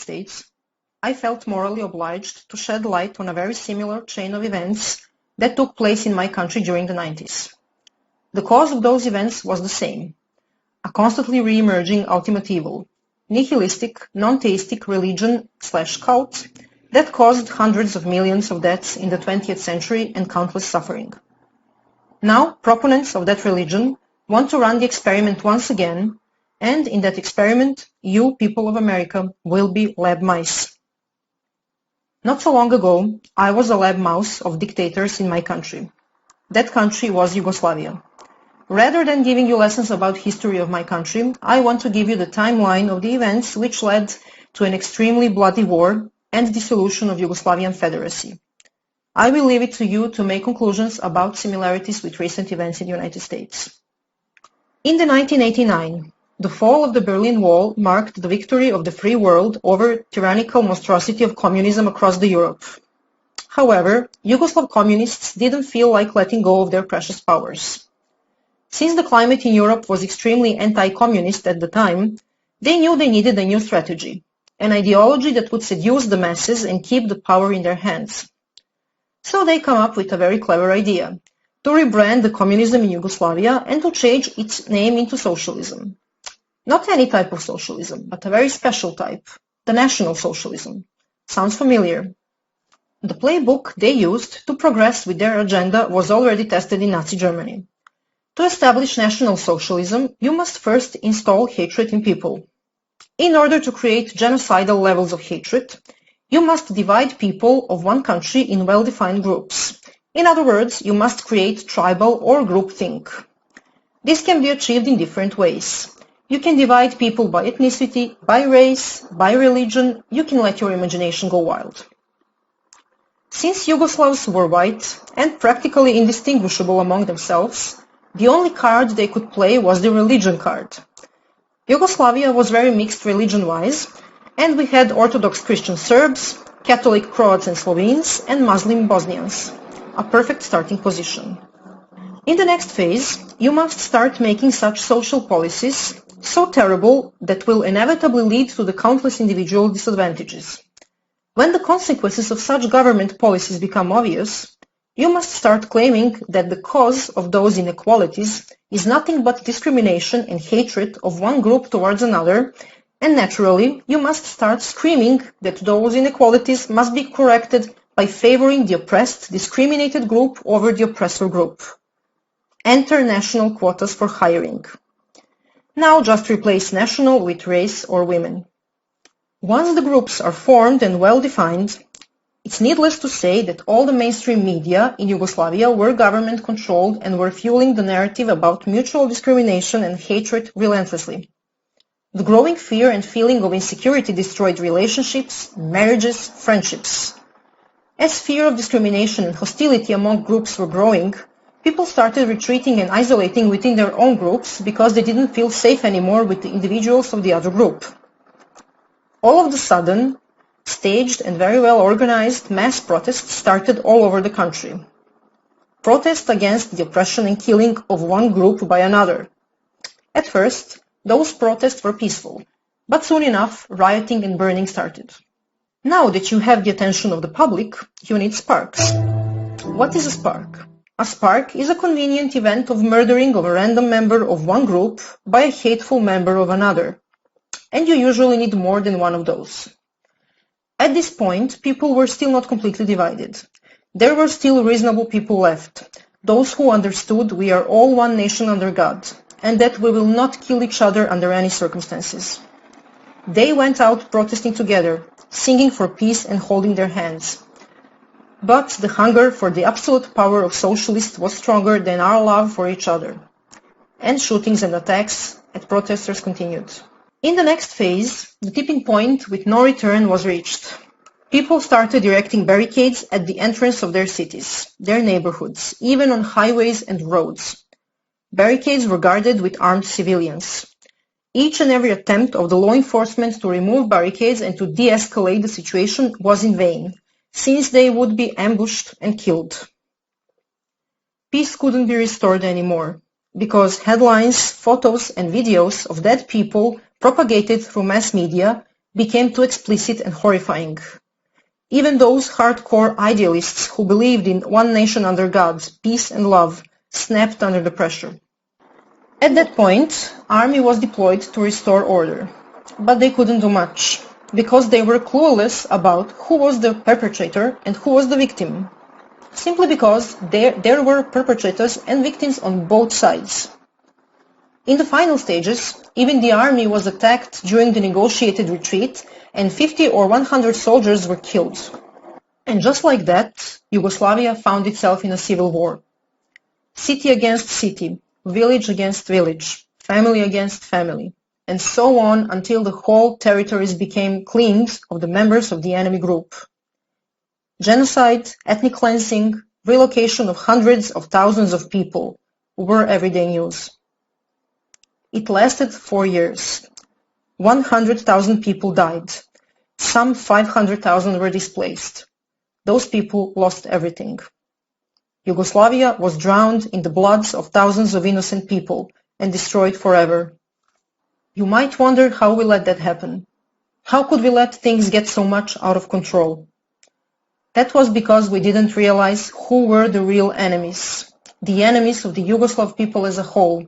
States, I felt morally obliged to shed light on a very similar chain of events that took place in my country during the 90s. The cause of those events was the same: a constantly re-emerging ultimate evil, nihilistic, non-theistic religion/cult that caused hundreds of millions of deaths in the 20th century and countless suffering. Now, proponents of that religion want to run the experiment once again, and in that experiment, you, people of America, will be lab mice. Not so long ago, I was a lab mouse of dictators in my country. That country was Yugoslavia. Rather than giving you lessons about history of my country, I want to give you the timeline of the events which led to an extremely bloody war and dissolution of Yugoslavian Federacy. I will leave it to you to make conclusions about similarities with recent events in the United States. In the 1989, the fall of the Berlin Wall marked the victory of the free world over tyrannical monstrosity of communism across Europe. However, Yugoslav communists didn't feel like letting go of their precious powers. Since the climate in Europe was extremely anti-communist at the time, they knew they needed a new strategy, an ideology that would seduce the masses and keep the power in their hands. So they come up with a very clever idea: to rebrand the communism in Yugoslavia and to change its name into socialism. Not any type of socialism, but a very special type, the National Socialism. Sounds familiar? The playbook they used to progress with their agenda was already tested in Nazi Germany. To establish National Socialism, you must first install hatred in people. In order to create genocidal levels of hatred, you must divide people of one country in well-defined groups. In other words, you must create tribal or groupthink. This can be achieved in different ways. You can divide people by ethnicity, by race, by religion. You can let your imagination go wild. Since Yugoslavs were white and practically indistinguishable among themselves, the only card they could play was the religion card. Yugoslavia was very mixed religion-wise, and we had Orthodox Christian Serbs, Catholic Croats and Slovenes, and Muslim Bosnians. A perfect starting position. In the next phase, you must start making such social policies so terrible that will inevitably lead to the countless individual disadvantages. When the consequences of such government policies become obvious, you must start claiming that the cause of those inequalities is nothing but discrimination and hatred of one group towards another, and naturally, you must start screaming that those inequalities must be corrected by favoring the oppressed, discriminated group over the oppressor group. Enter national quotas for hiring. Now just replace national with race or women. Once the groups are formed and well-defined, it's needless to say that all the mainstream media in Yugoslavia were government-controlled and were fueling the narrative about mutual discrimination and hatred relentlessly. The growing fear and feeling of insecurity destroyed relationships, marriages, friendships. As fear of discrimination and hostility among groups were growing, people started retreating and isolating within their own groups because they didn't feel safe anymore with the individuals of the other group. All of a sudden, staged and very well organized mass protests started all over the country. Protests against the oppression and killing of one group by another. At first, those protests were peaceful, but soon enough, rioting and burning started. Now that you have the attention of the public, you need sparks. What is a spark? A spark is a convenient event of murdering of a random member of one group by a hateful member of another, and you usually need more than one of those. At this point, people were still not completely divided. There were still reasonable people left, those who understood we are all one nation under God, and that we will not kill each other under any circumstances. They went out protesting together, singing for peace and holding their hands. But the hunger for the absolute power of socialists was stronger than our love for each other, and shootings and attacks at protesters continued. In the next phase, the tipping point with no return was reached. People started erecting barricades at the entrance of their cities, their neighborhoods, even on highways and roads. Barricades were guarded with armed civilians. Each and every attempt of the law enforcement to remove barricades and to de-escalate the situation was in vain, since they would be ambushed and killed. Peace couldn't be restored anymore, because headlines, photos and videos of dead people propagated through mass media became too explicit and horrifying. Even those hardcore idealists who believed in one nation under God, peace and love, snapped under the pressure. At that point, army was deployed to restore order, but they couldn't do much, because they were clueless about who was the perpetrator and who was the victim. Simply because there were perpetrators and victims on both sides. In the final stages, even the army was attacked during the negotiated retreat and 50 or 100 soldiers were killed. And just like that, Yugoslavia found itself in a civil war. City against city, village against village, family against family, and so on until the whole territories became claims of the members of the enemy group. Genocide, ethnic cleansing, relocation of hundreds of thousands of people were everyday news. It lasted 4 years. 100,000 people died. Some 500,000 were displaced. Those people lost everything. Yugoslavia was drowned in the bloods of thousands of innocent people and destroyed forever. You might wonder how we let that happen. How could we let things get so much out of control? That was because we didn't realize who were the real enemies, the enemies of the Yugoslav people as a whole.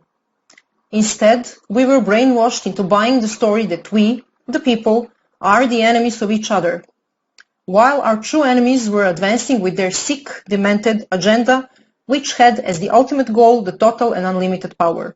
Instead, we were brainwashed into buying the story that we, the people, are the enemies of each other, while our true enemies were advancing with their sick, demented agenda, which had as the ultimate goal the total and unlimited power.